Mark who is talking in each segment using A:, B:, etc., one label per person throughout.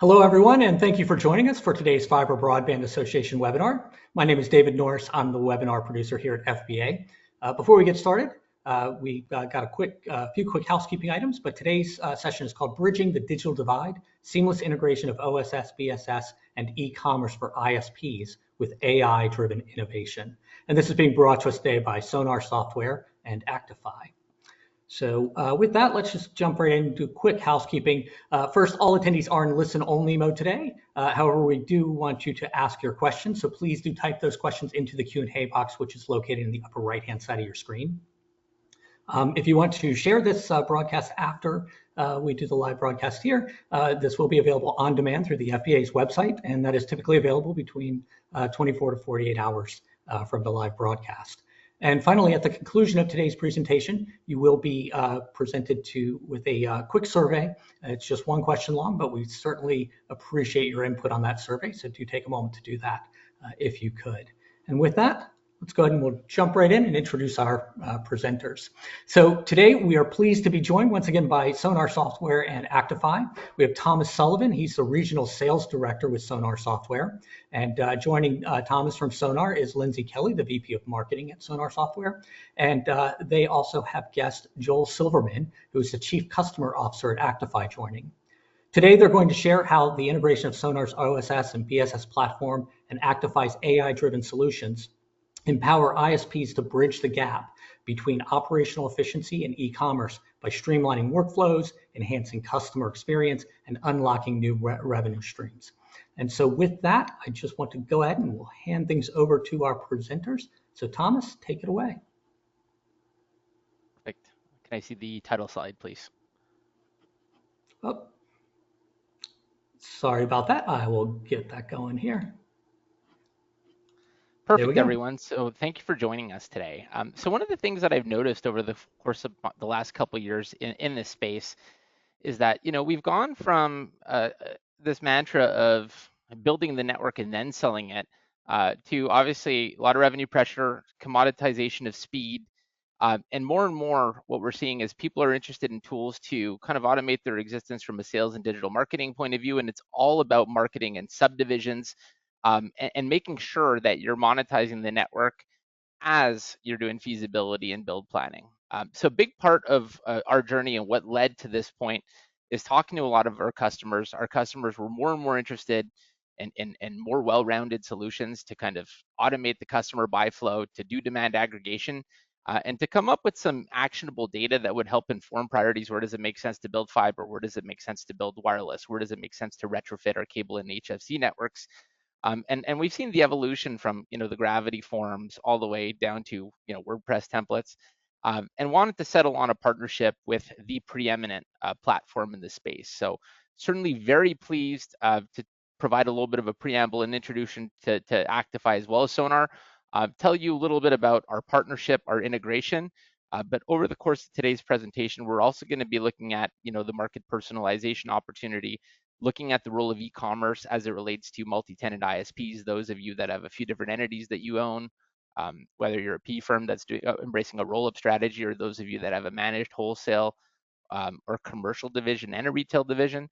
A: Hello, everyone, and thank you for joining us for today's Fiber Broadband Association webinar. My name is David Norris. I'm the webinar producer here at FBA. Before we get started, we've got a few quick housekeeping items, but today's session is called Bridging the Digital Divide, Seamless Integration of OSS, BSS, and E-Commerce for ISPs with AI-driven innovation. And this is being brought to us today by Sonar Software and Actifai. So with that, let's just jump right into quick housekeeping. First, all attendees are in listen-only mode today. However, we do want you to ask your questions, so please do type those questions into the Q&A box, which is located in the upper right-hand side of your screen. If you want to share this broadcast after we do the live broadcast here, this will be available on demand through the FBA's website, and that is typically available between 24 to 48 hours from the live broadcast. And finally, at the conclusion of today's presentation, you will be presented with a quick survey. It's just one question long, but we certainly appreciate your input on that survey. So do take a moment to do that if you could. And with that, let's go ahead and we'll jump right in and introduce our presenters. So today we are pleased to be joined once again by Sonar Software and Actifai. We have Thomas Sullivan. He's the Regional Sales Director with Sonar Software. And joining Thomas from Sonar is Lindsay Kelly, the VP of Marketing at Sonar Software. And they also have guest Joel Silverman, who's the Chief Customer Officer at Actifai, joining. Today, they're going to share how the integration of Sonar's OSS and BSS platform and Actifai's AI-driven solutions empower ISPs to bridge the gap between operational efficiency and e-commerce by streamlining workflows, enhancing customer experience, and unlocking new revenue streams. And so with that, I just want to go ahead and we'll hand things over to our presenters. So Thomas, take it away.
B: Perfect. Can I see the title slide, please?
A: Oh, sorry about that. I will get that going here.
B: Perfect, everyone. So thank you for joining us today. So one of the things that I've noticed over the course of the last couple of years in this space is that, we've gone from this mantra of building the network and then selling it to obviously a lot of revenue pressure, commoditization of speed, and more what we're seeing is people are interested in tools to kind of automate their existence from a sales and digital marketing point of view. And it's all about marketing and subdivisions and making sure that you're monetizing the network as you're doing feasibility and build planning. So a big part of our journey and what led to this point is talking to a lot of our customers. Our customers were more and more interested in more well-rounded solutions to kind of automate the customer buy flow, to do demand aggregation, and to come up with some actionable data that would help inform priorities. Where does it make sense to build fiber? Where does it make sense to build wireless? Where does it make sense to retrofit our cable and HFC networks? And we've seen the evolution from the Gravity forums all the way down to WordPress templates, and wanted to settle on a partnership with the preeminent platform in the space. So certainly very pleased to provide a little bit of a preamble and introduction to Actifai as well as Sonar. Tell you a little bit about our partnership, our integration. But over the course of today's presentation, we're also going to be looking at the market personalization opportunity, looking at the role of e-commerce as it relates to multi-tenant ISPs, those of you that have a few different entities that you own, whether you're a P firm that's embracing a roll-up strategy, or those of you that have a managed wholesale or commercial division and a retail division.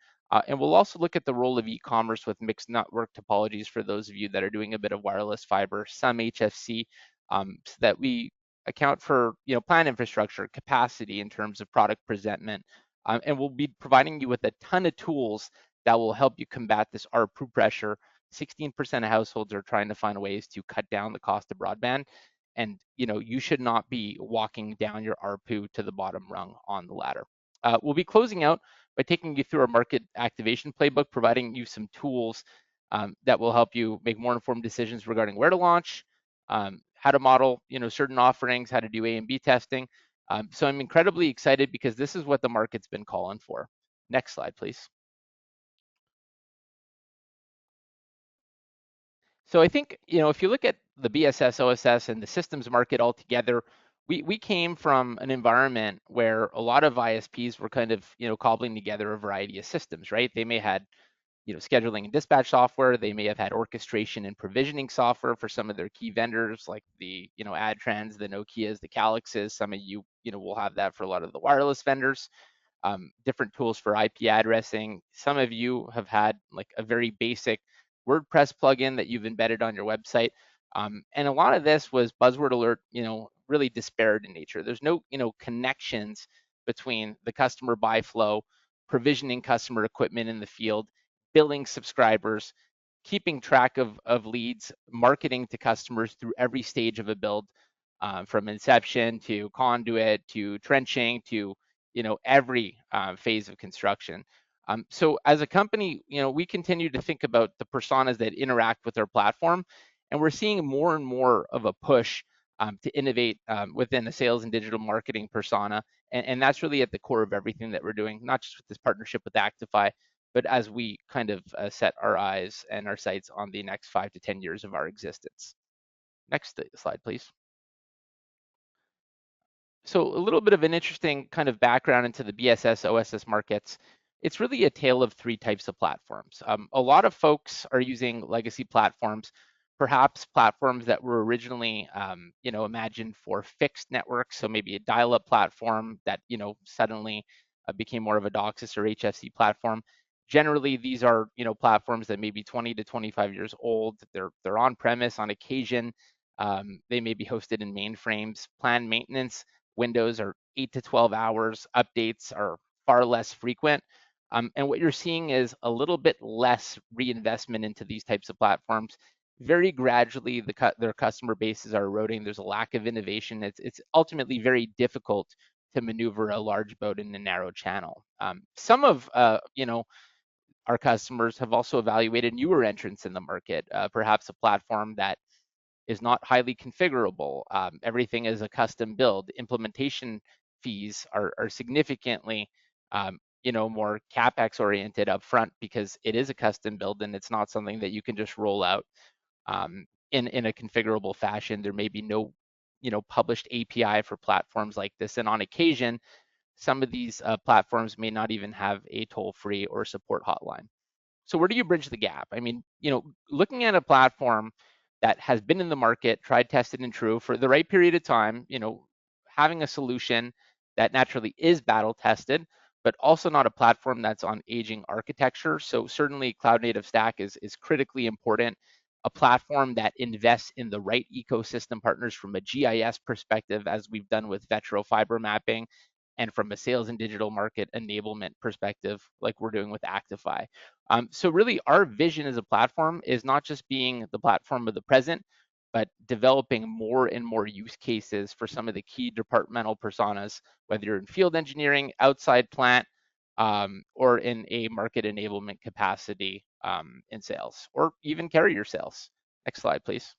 B: And we'll also look at the role of e-commerce with mixed network topologies for those of you that are doing a bit of wireless fiber, some HFC, so that we account for plan infrastructure capacity in terms of product presentment. And we'll be providing you with a ton of tools that will help you combat this ARPU pressure. 16% of households are trying to find ways to cut down the cost of broadband. And you should not be walking down your ARPU to the bottom rung on the ladder. We'll be closing out by taking you through our market activation playbook, providing you some tools that will help you make more informed decisions regarding where to launch, how to model certain offerings, how to do A and B testing. So I'm incredibly excited because this is what the market's been calling for. Next slide, please. So I think, if you look at the BSS, OSS, and the systems market altogether, we came from an environment where a lot of ISPs were kind of, cobbling together a variety of systems, right? They may have had, scheduling and dispatch software. They may have had orchestration and provisioning software for some of their key vendors, like the, Adtrans, the Nokias, the Calixes. Some of you, will have that for a lot of the wireless vendors. different tools for IP addressing. Some of you have had like a very basic WordPress plugin that you've embedded on your website. And a lot of this was buzzword alert, really disparate in nature. There's no, connections between the customer buy flow, provisioning customer equipment in the field, billing subscribers, keeping track of leads, marketing to customers through every stage of a build, from inception to conduit to trenching to every phase of construction. So as a company, we continue to think about the personas that interact with our platform, and we're seeing more and more of a push to innovate within the sales and digital marketing persona. And that's really at the core of everything that we're doing, not just with this partnership with Actifai, but as we kind of set our eyes and our sights on the next 5 to 10 years of our existence. Next slide, please. So a little bit of an interesting kind of background into the BSS OSS markets. It's really a tale of three types of platforms. A lot of folks are using legacy platforms, perhaps platforms that were originally, imagined for fixed networks. So maybe a dial-up platform that, suddenly became more of a DOCSIS or HFC platform. Generally, these are, platforms that may be 20 to 25 years old. They're on premise on occasion. They may be hosted in mainframes. Planned maintenance windows are 8 to 12 hours. Updates are far less frequent. And what you're seeing is a little bit less reinvestment into these types of platforms. Very gradually, their customer bases are eroding. There's a lack of innovation. It's ultimately very difficult to maneuver a large boat in a narrow channel. Some of our customers have also evaluated newer entrants in the market, perhaps a platform that is not highly configurable. Everything is a custom build. Implementation fees are significantly, more CapEx oriented upfront because it is a custom build and it's not something that you can just roll out in a configurable fashion. There may be no, published API for platforms like this, and on occasion, some of these platforms may not even have a toll-free or support hotline. So where do you bridge the gap? I mean, looking at a platform that has been in the market, tried, tested, and true for the right period of time, having a solution that naturally is battle tested, but also not a platform that's on aging architecture. So certainly cloud native stack is critically important. A platform that invests in the right ecosystem partners from a GIS perspective, as we've done with Vetro fiber mapping, and from a sales and digital market enablement perspective, like we're doing with Actifai. So really our vision as a platform is not just being the platform of the present, but developing more and more use cases for some of the key departmental personas, whether you're in field engineering, outside plant, or in a market enablement capacity in sales, or even carrier sales. Next slide, please.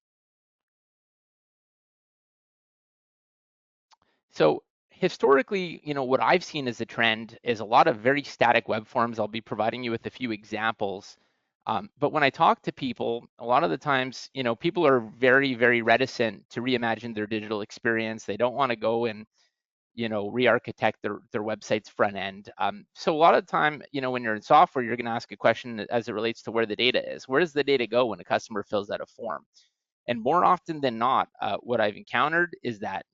B: So historically, what I've seen as a trend is a lot of very static web forms. I'll be providing you with a few examples. But when I talk to people, a lot of the times, people are very, very reticent to reimagine their digital experience. They don't want to go and, re-architect their website's front end. So a lot of the time, when you're in software, you're going to ask a question as it relates to where the data is. Where does the data go when a customer fills out a form? And more often than not, what I've encountered is that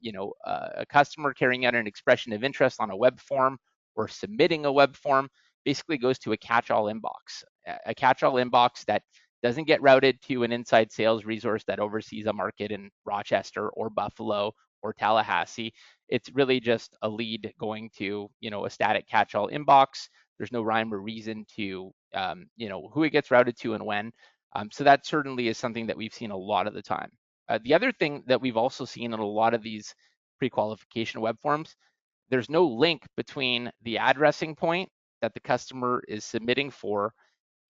B: a customer carrying out an expression of interest on a web form or submitting a web form basically goes to a catch-all inbox, a catch-all inbox that doesn't get routed to an inside sales resource that oversees a market in Rochester or Buffalo or Tallahassee. It's really just a lead going to a static catch-all inbox. There's no rhyme or reason to who it gets routed to and when. So that certainly is something that we've seen a lot of the time. The other thing that we've also seen in a lot of these pre-qualification web forms, there's no link between the addressing point that the customer is submitting for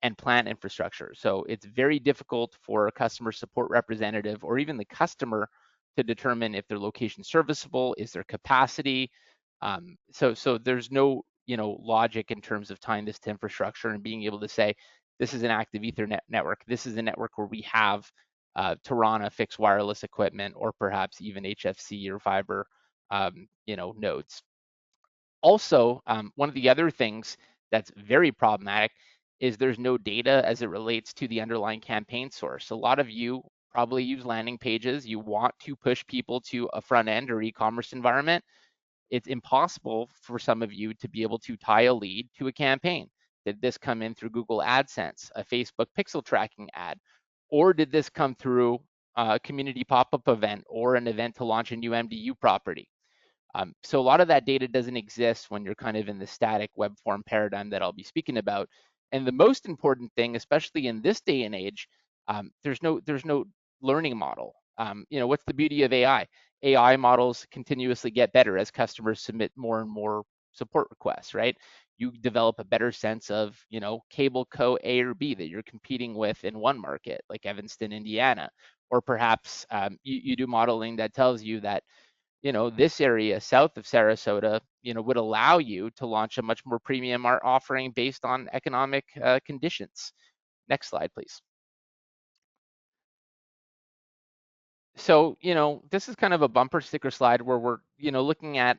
B: and plant infrastructure. So it's very difficult for a customer support representative or even the customer to determine if their location serviceable, is there capacity. So there's no logic in terms of tying this to infrastructure and being able to say, this is an active Ethernet network. This is a network where we have Tarana fixed wireless equipment, or perhaps even HFC or fiber, nodes. Also, one of the other things that's very problematic is there's no data as it relates to the underlying campaign source. A lot of you probably use landing pages. You want to push people to a front end or e-commerce environment, It's impossible for some of you to be able to tie a lead to a campaign. Did this come in through Google AdSense, a Facebook pixel tracking ad, or did this come through a community pop-up event or an event to launch a new MDU property? So a lot of that data doesn't exist when you're kind of in the static web form paradigm that I'll be speaking about. And the most important thing, especially in this day and age, there's no learning model. What's the beauty of AI? AI models continuously get better as customers submit more and more support requests, right? You develop a better sense of, cable co A or B that you're competing with in one market, like Evanston, Indiana, or perhaps you do modeling that tells you that this area south of Sarasota, would allow you to launch a much more premium art offering based on economic conditions. Next slide, please. So, this is kind of a bumper sticker slide where we're, looking at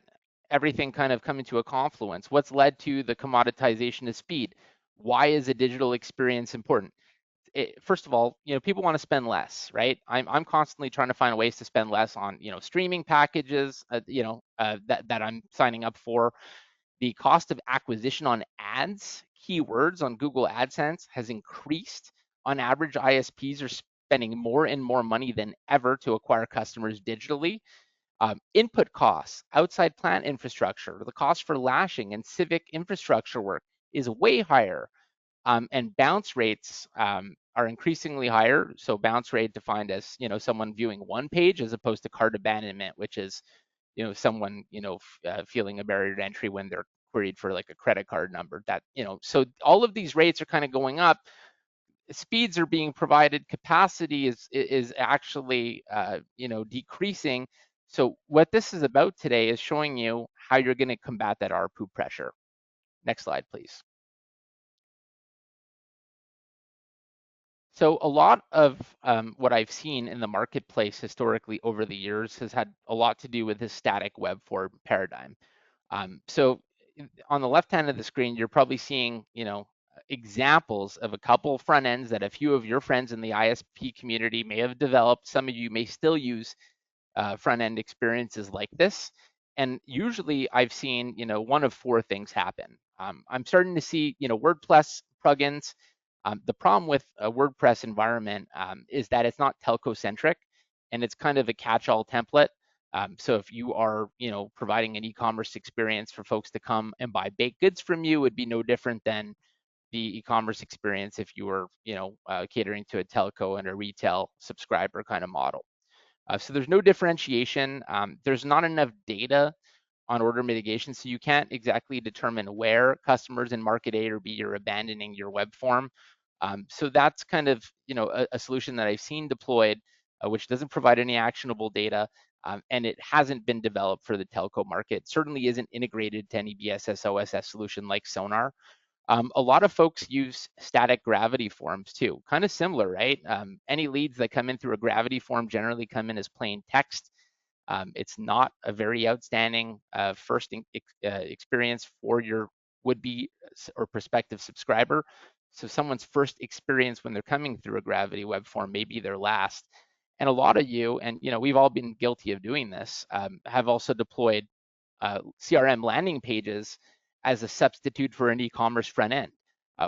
B: everything kind of coming to a confluence. What's led to the commoditization of speed? Why is a digital experience important? First of all, people want to spend less, right? I'm constantly trying to find ways to spend less on, streaming packages, that I'm signing up for. The cost of acquisition on ads, keywords on Google AdSense has increased. On average, ISPs are spending more and more money than ever to acquire customers digitally. Input costs, outside plant infrastructure, the cost for lashing and civic infrastructure work is way higher. And bounce rates are increasingly higher. So bounce rate defined as someone viewing one page as opposed to cart abandonment, which is someone feeling a barrier to entry when they're queried for like a credit card number. So all of these rates are kind of going up. Speeds are being provided. Capacity is actually decreasing. So what this is about today is showing you how you're going to combat that ARPU pressure. Next slide, please. So a lot of what I've seen in the marketplace historically over the years has had a lot to do with this static web form paradigm. So on the left hand of the screen, you're probably seeing, examples of a couple front ends that a few of your friends in the ISP community may have developed. Some of you may still use front end experiences like this. And usually I've seen, one of four things happen. I'm starting to see, WordPress plugins. The problem with a WordPress environment is that it's not telco centric and it's kind of a catch-all template. So if you are, providing an e-commerce experience for folks to come and buy baked goods from you, it would be no different than the e-commerce experience if you were, catering to a telco and a retail subscriber kind of model. So there's no differentiation. There's not enough data on order mitigation, so you can't exactly determine where customers in market A or B are abandoning your web form. So that's kind of a solution that I've seen deployed, which doesn't provide any actionable data, and it hasn't been developed for the telco market. Certainly isn't integrated to any BSS OSS solution like Sonar. A lot of folks use static gravity forms too, kind of similar, right? Any leads that come in through a gravity form generally come in as plain text. It's not a very outstanding first experience for your would-be or prospective subscriber. So someone's first experience when they're coming through a gravity web form may be their last. And a lot of you, and we've all been guilty of doing this, have also deployed CRM landing pages as a substitute for an e-commerce front end,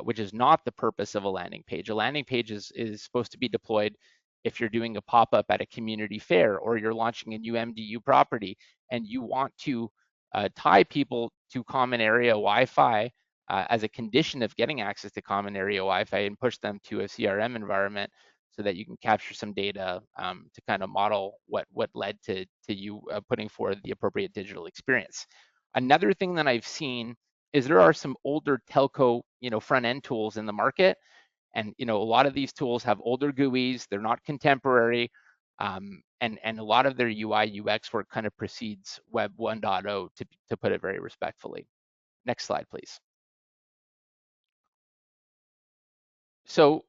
B: which is not the purpose of a landing page. A landing page is supposed to be deployed if you're doing a pop-up at a community fair or you're launching a new MDU property and you want to tie people to common area Wi-Fi as a condition of getting access to common area Wi-Fi and push them to a CRM environment so that you can capture some data to kind of model what led to you putting forward the appropriate digital experience. Another thing that I've seen is there are some older telco, front end tools in the market, and a lot of these tools have older GUIs. They're not contemporary, and a lot of their UI UX work kind of precedes Web 1.0 to put it very respectfully. Next slide, please. So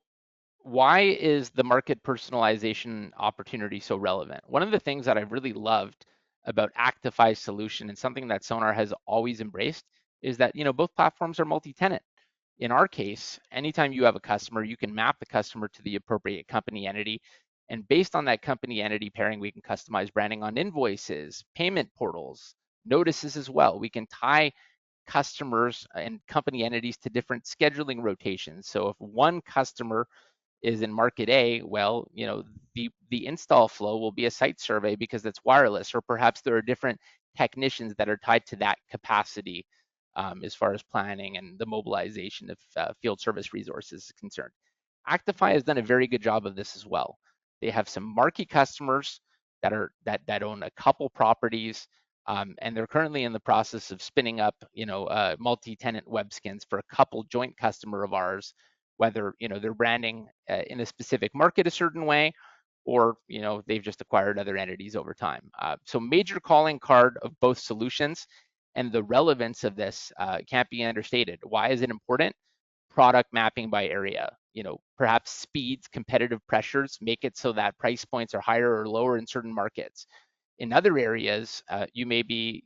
B: why is the market personalization opportunity so relevant? One of the things that I've really loved about Actifai's solution and something that Sonar has always embraced is that both platforms are multi-tenant. In our case, anytime you have a customer, you can map the customer to the appropriate company entity. And based on that company entity pairing, we can customize branding on invoices, payment portals, notices as well. We can tie customers and company entities to different scheduling rotations. So if one customer is in market A, well, the install flow will be a site survey because it's wireless, or perhaps there are different technicians that are tied to that capacity as far as planning and the mobilization of field service resources is concerned. Actifai has done a very good job of this as well. They have some marquee customers that own a couple properties, and they're currently in the process of spinning up, multi-tenant web skins for a couple joint customer of ours, whether they're branding in a specific market a certain way, or they've just acquired other entities over time. So major calling card of both solutions, and the relevance of this can't be understated. Why is it important? Product mapping by area. Perhaps speeds, competitive pressures make it so that price points are higher or lower in certain markets. In other areas, you may be,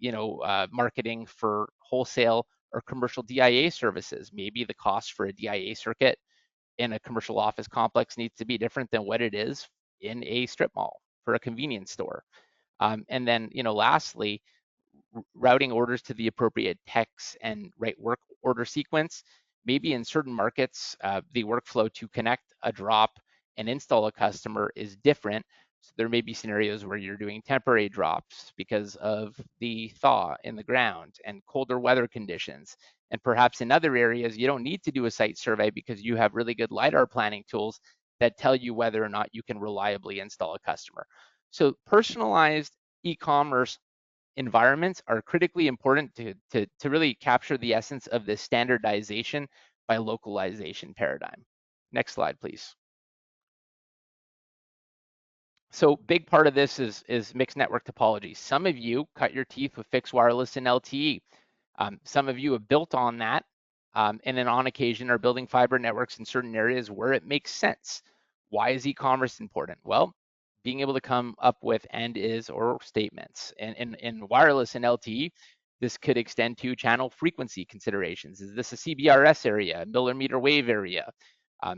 B: marketing for wholesale or commercial DIA services. Maybe the cost for a DIA circuit in a commercial office complex needs to be different than what it is in a strip mall for a convenience store. And then, lastly, routing orders to the appropriate text and right work order sequence. Maybe in certain markets, the workflow to connect a drop and install a customer is different. So there may be scenarios where you're doing temporary drops because of the thaw in the ground and colder weather conditions. And perhaps in other areas, you don't need to do a site survey because you have really good LiDAR planning tools that tell you whether or not you can reliably install a customer. So personalized e-commerce environments are critically important to really capture the essence of this standardization by localization paradigm. Next slide, please. So big part of this is mixed network topology. Some of you cut your teeth with fixed wireless and LTE. Some of you have built on that, and then on occasion are building fiber networks in certain areas where it makes sense. Why is e-commerce important? Well, being able to come up with and is or statements. And in wireless and LTE, this could extend to channel frequency considerations. Is this a CBRS area, a millimeter wave area?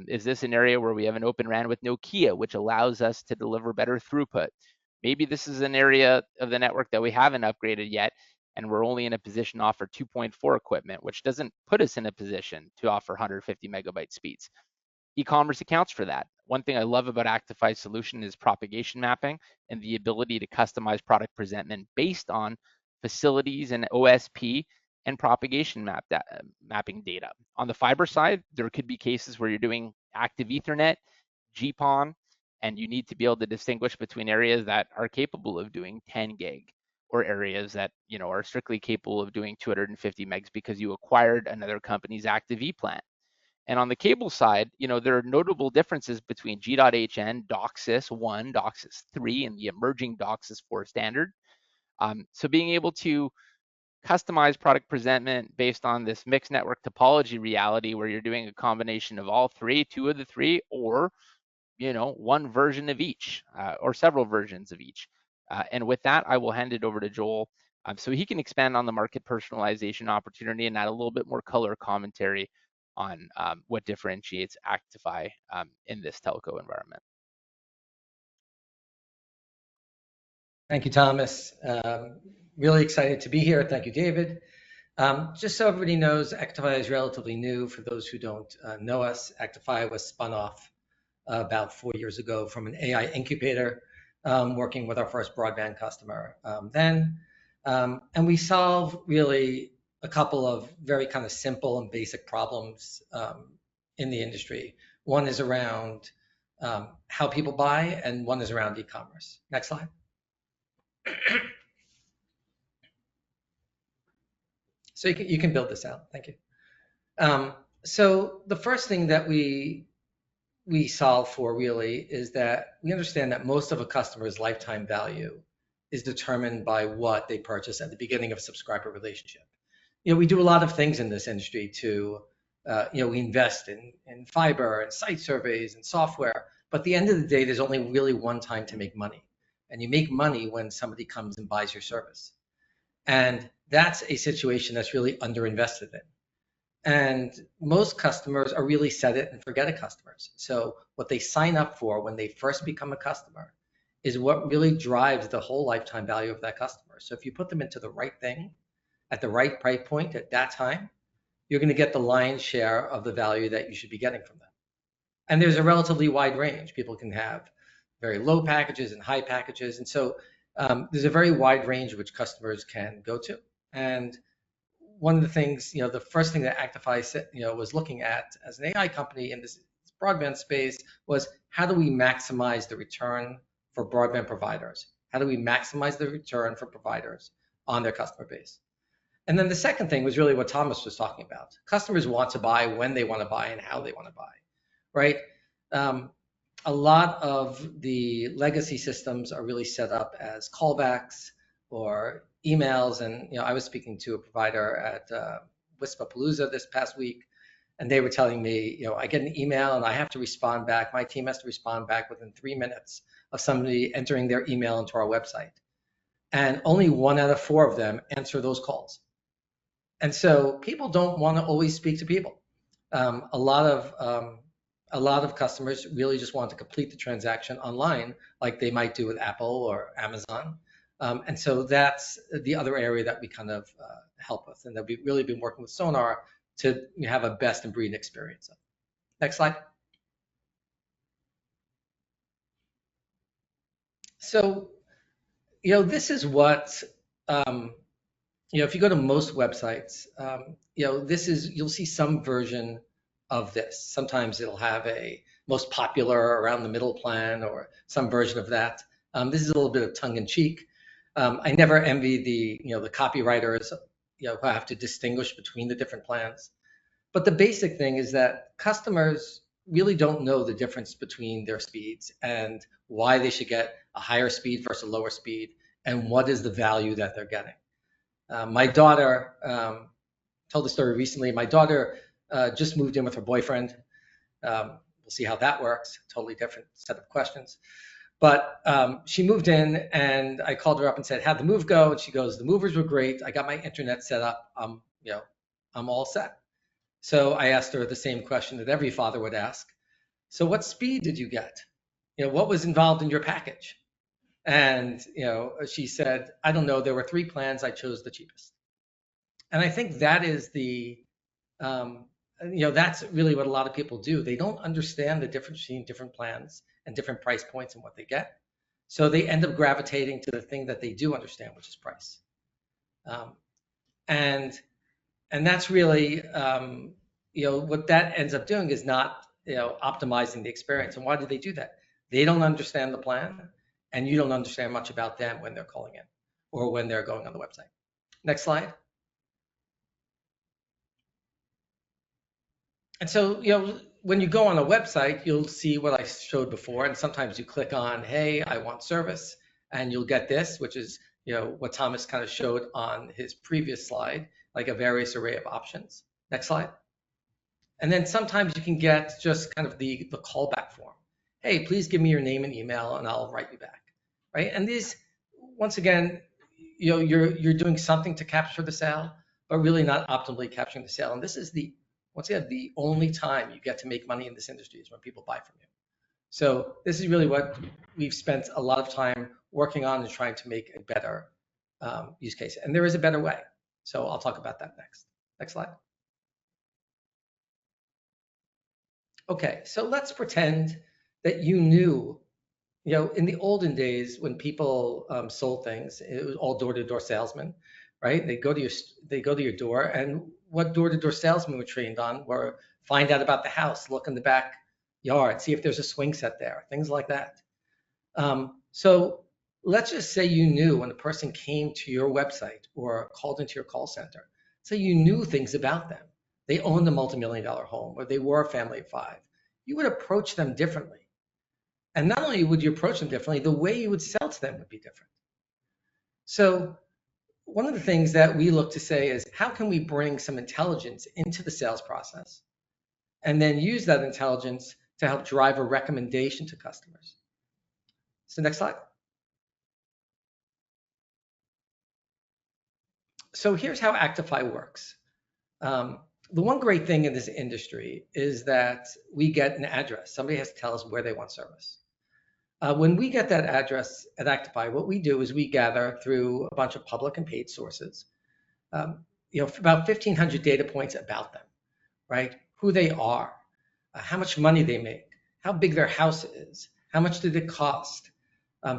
B: Is this an area where we have an open RAN with Nokia, which allows us to deliver better throughput? Maybe this is an area of the network that we haven't upgraded yet, and we're only in a position to offer 2.4 equipment, which doesn't put us in a position to offer 150 megabyte speeds. E-commerce accounts for that. One thing I love about Actifai's solution is propagation mapping and the ability to customize product presentment based on facilities and OSP and propagation mapping data. On the fiber side, there could be cases where you're doing active Ethernet, GPON, and you need to be able to distinguish between areas that are capable of doing 10 gig or areas that are strictly capable of doing 250 megs because you acquired another company's active E plan. And on the cable side, there are notable differences between G.hn, DOCSIS 1, DOCSIS 3, and the emerging DOCSIS 4 standard. So being able to customize product presentment based on this mixed network topology reality where you're doing a combination of all three, two of the three, or one version of each, or several versions of each. And with that, I will hand it over to Joel so he can expand on the market personalization opportunity and add a little bit more color commentary on what differentiates Actifai in this telco environment.
C: Thank you, Thomas. Really excited to be here. Thank you, David. Just so everybody knows, Actifai is relatively new. For those who don't know us, Actifai was spun off about 4 years ago from an AI incubator, working with our first broadband customer then. And we solve really a couple of very kind of simple and basic problems in the industry. One is around how people buy, and one is around e-commerce. Next slide. So you can build this out. Thank you. So the first thing that we solve for really is that we understand that most of a customer's lifetime value is determined by what they purchase at the beginning of a subscriber relationship. We do a lot of things in this industry to, we invest in fiber and site surveys and software, but at the end of the day, there's only really one time to make money. And you make money when somebody comes and buys your service. And that's a situation that's really underinvested in. And most customers are really set it and forget it customers. So what they sign up for when they first become a customer is what really drives the whole lifetime value of that customer. customers. So if you put them into the right thing at the right price point at that time, you're going to get the lion's share of the value that you should be getting from them. And there's a relatively wide range. People can have very low packages and high packages. And so there's a very wide range which customers can go to. And one of the things, the first thing that Actifai said, was looking at as an AI company in this broadband space was, how do we maximize the return for broadband providers? How do we maximize the return for providers on their customer base? And then the second thing was really what Thomas was talking about. Customers want to buy when they want to buy and how they want to buy, right? A lot of the legacy systems are really set up as callbacks or emails. And I was speaking to a provider at Wispapalooza this past week, and they were telling me, I get an email and I have to respond back. My team has to respond back within 3 minutes of somebody entering their email into our website. And only 1 out of 4 of them answer those calls. And so people don't want to always speak to people. A lot of customers really just want to complete the transaction online, like they might do with Apple or Amazon. And so that's the other area that we kind of help with, and that we've really been working with Sonar to have a best in breed experience. Next slide. So, this is what, if you go to most websites, you'll see some version of this. Sometimes it'll have a most popular around the middle plan or some version of that. This is a little bit of tongue in cheek. I never envy the copywriters, who have to distinguish between the different plans. But the basic thing is that customers really don't know the difference between their speeds and why they should get a higher speed versus a lower speed, and what is the value that they're getting. My daughter told the story recently. My daughter just moved in with her boyfriend. We'll see how that works. Totally different set of questions. But she moved in, and I called her up and said, how'd the move go? And she goes, the movers were great. I got my internet set up. I'm all set. So I asked her the same question that every father would ask. So what speed did you get? What was involved in your package? And she said, I don't know. There were 3 plans. I chose the cheapest. And I think that is that's really what a lot of people do. They don't understand the difference between different plans and different price points and what they get. So they end up gravitating to the thing that they do understand, which is price. And that's really, what that ends up doing is not, optimizing the experience. And why do they do that? They don't understand the plan, and you don't understand much about them when they're calling in or when they're going on the website. Next slide. And so, when you go on a website, you'll see what I showed before. And sometimes you click on, hey, I want service, and you'll get this, which is, what Thomas kind of showed on his previous slide, like a various array of options. Next slide. And then sometimes you can get just kind of the callback form. Hey, please give me your name and email, and I'll write you back, right? And these, once again, you're doing something to capture the sale, but really not optimally capturing the sale. And this is once again, the only time you get to make money in this industry is when people buy from you. So this is really what we've spent a lot of time working on and trying to make a better use case. And there is a better way. So I'll talk about that next. Next slide. Okay, so let's pretend that you knew, in the olden days when people sold things, it was all door-to-door salesmen, right? They go to your door, and what door-to-door salesmen were trained on were find out about the house, look in the backyard, see if there's a swing set there, things like that. So let's just say you knew when a person came to your website or called into your call center, say you knew things about them. They owned a multi-million-dollar home, or they were a family of 5. You would approach them differently. And not only would you approach them differently, the way you would sell to them would be different. So one of the things that we look to say is, how can we bring some intelligence into the sales process and then use that intelligence to help drive a recommendation to customers? So next slide. So here's how Actifai works. The one great thing in this industry is that we get an address. Somebody has to tell us where they want service. When we get that address at Actifai, what we do is we gather through a bunch of public and paid sources, about 1,500 data points about them, right? Who they are, how much money they make, how big their house is, how much did it cost,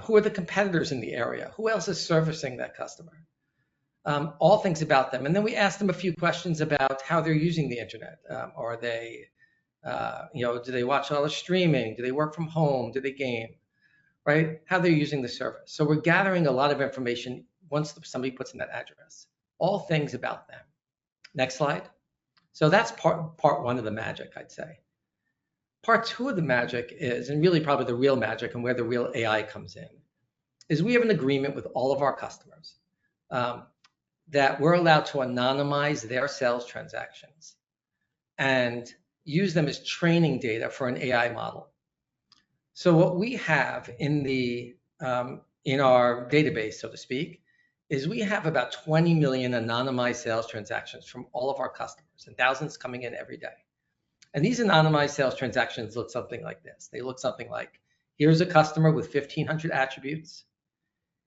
C: who are the competitors in the area, who else is servicing that customer, all things about them. And then we ask them a few questions about how they're using the internet. Are they, do they watch all the streaming? Do they work from home? Do they game? Right? How they're using the service. So we're gathering a lot of information once somebody puts in that address, all things about them. Next slide. So that's part one of the magic, I'd say. Part two of the magic is, and really probably the real magic and where the real AI comes in, is we have an agreement with all of our customers that we're allowed to anonymize their sales transactions and use them as training data for an AI model. So what we have in our database, so to speak, is we have about 20 million anonymized sales transactions from all of our customers, and thousands coming in every day. And these anonymized sales transactions look something like this. They look something like, here's a customer with 1,500 attributes.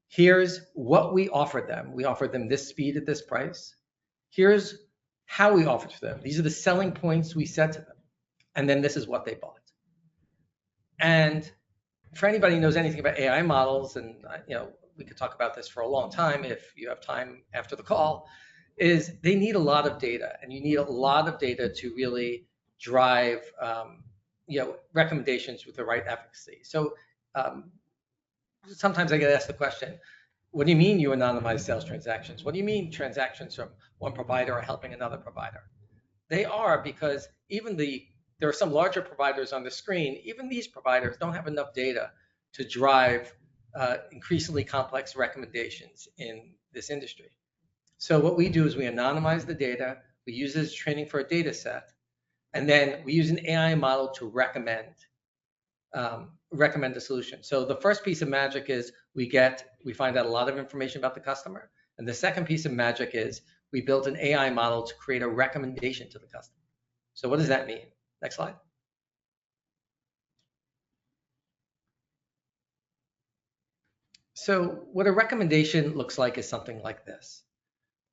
C: Here's what we offered them. We offered them this speed at this price. Here's how we offered to them. These are the selling points we said to them. And then this is what they bought. And for anybody who knows anything about AI models, and we could talk about this for a long time if you have time after the call, is they need a lot of data, and you need a lot of data to really drive recommendations with the right efficacy. So sometimes I get asked the question, what do you mean you anonymize sales transactions? What do you mean transactions from one provider are helping another provider? They are, because there are some larger providers on the screen. Even these providers don't have enough data to drive increasingly complex recommendations in this industry. So what we do is we anonymize the data, we use it as training for a data set, and then we use an AI model to recommend a solution. So the first piece of magic is we find out a lot of information about the customer. And the second piece of magic is we built an AI model to create a recommendation to the customer. So what does that mean? Next slide. So what a recommendation looks like is something like this.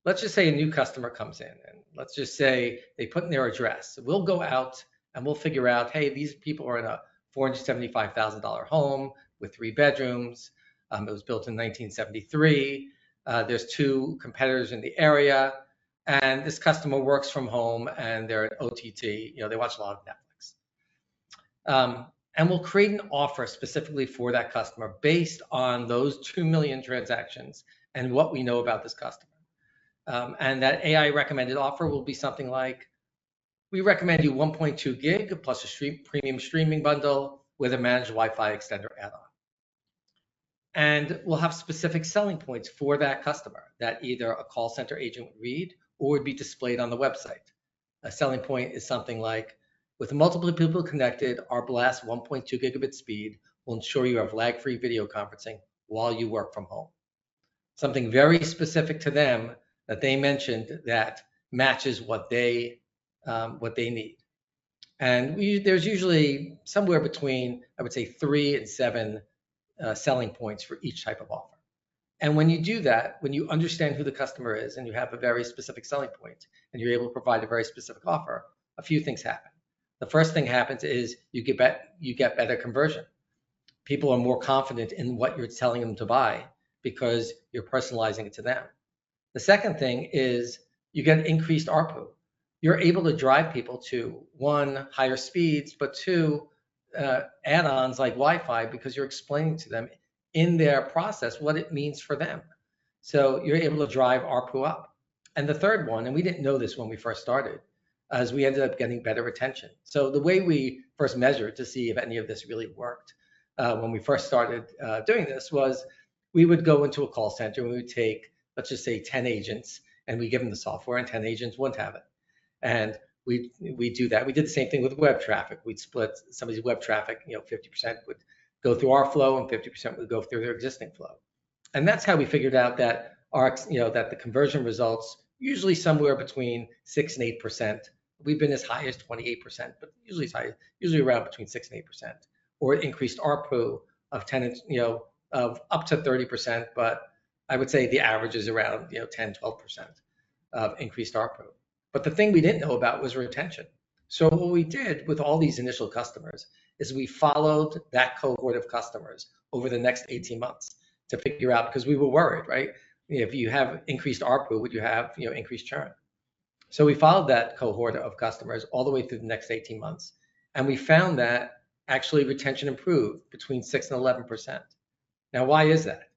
C: Let's just say a new customer comes in, and let's just say they put in their address. We'll go out and we'll figure out, hey, these people are in a $475,000 home with 3 bedrooms. It was built in 1973. There's 2 competitors in the area, and this customer works from home and they're at OTT. They watch a lot of Netflix. And we'll create an offer specifically for that customer based on those 2 million transactions and what we know about this customer. And that AI recommended offer will be something like, we recommend you 1.2 gig plus a premium streaming bundle with a managed Wi-Fi extender add-on. And we'll have specific selling points for that customer that either a call center agent would read or would be displayed on the website. A selling point is something like, with multiple people connected, our blast 1.2 gigabit speed will ensure you have lag-free video conferencing while you work from home. Something very specific to them that they mentioned that matches what they need. And there's usually somewhere between, I would say, 3 and 7 selling points for each type of offer. And when you do that, when you understand who the customer is and you have a very specific selling point and you're able to provide a very specific offer, a few things happen. The first thing happens is you get better conversion. People are more confident in what you're telling them to buy because you're personalizing it to them. The second thing is you get increased ARPU. You're able to drive people to, 1, higher speeds, but 2, add-ons like Wi-Fi, because you're explaining to them in their process what it means for them. So you're able to drive ARPU up. And the third one, and we didn't know this when we first started, as we ended up getting better retention. So the way we first measured to see if any of this really worked when we first started doing this was we would go into a call center and we would take, let's just say 10 agents, and we give them the software, and 10 agents wouldn't have it. And we do that. We did the same thing with web traffic. We'd split somebody's web traffic, 50% would go through our flow and 50% would go through their existing flow. And that's how we figured out that that the conversion results usually somewhere between 6 and 8%. We've been as high as 28%, but usually around between 6 and 8%, or increased ARPU of 10, of up to 30%, but I would say the average is around 10, 12% of increased ARPU. But the thing we didn't know about was retention. So what we did with all these initial customers is we followed that cohort of customers over the next 18 months to figure out, because we were worried, right? If you have increased ARPU, would you have increased churn? So we followed that cohort of customers all the way through the next 18 months. And we found that actually retention improved between 6 and 11%. Now, why is that?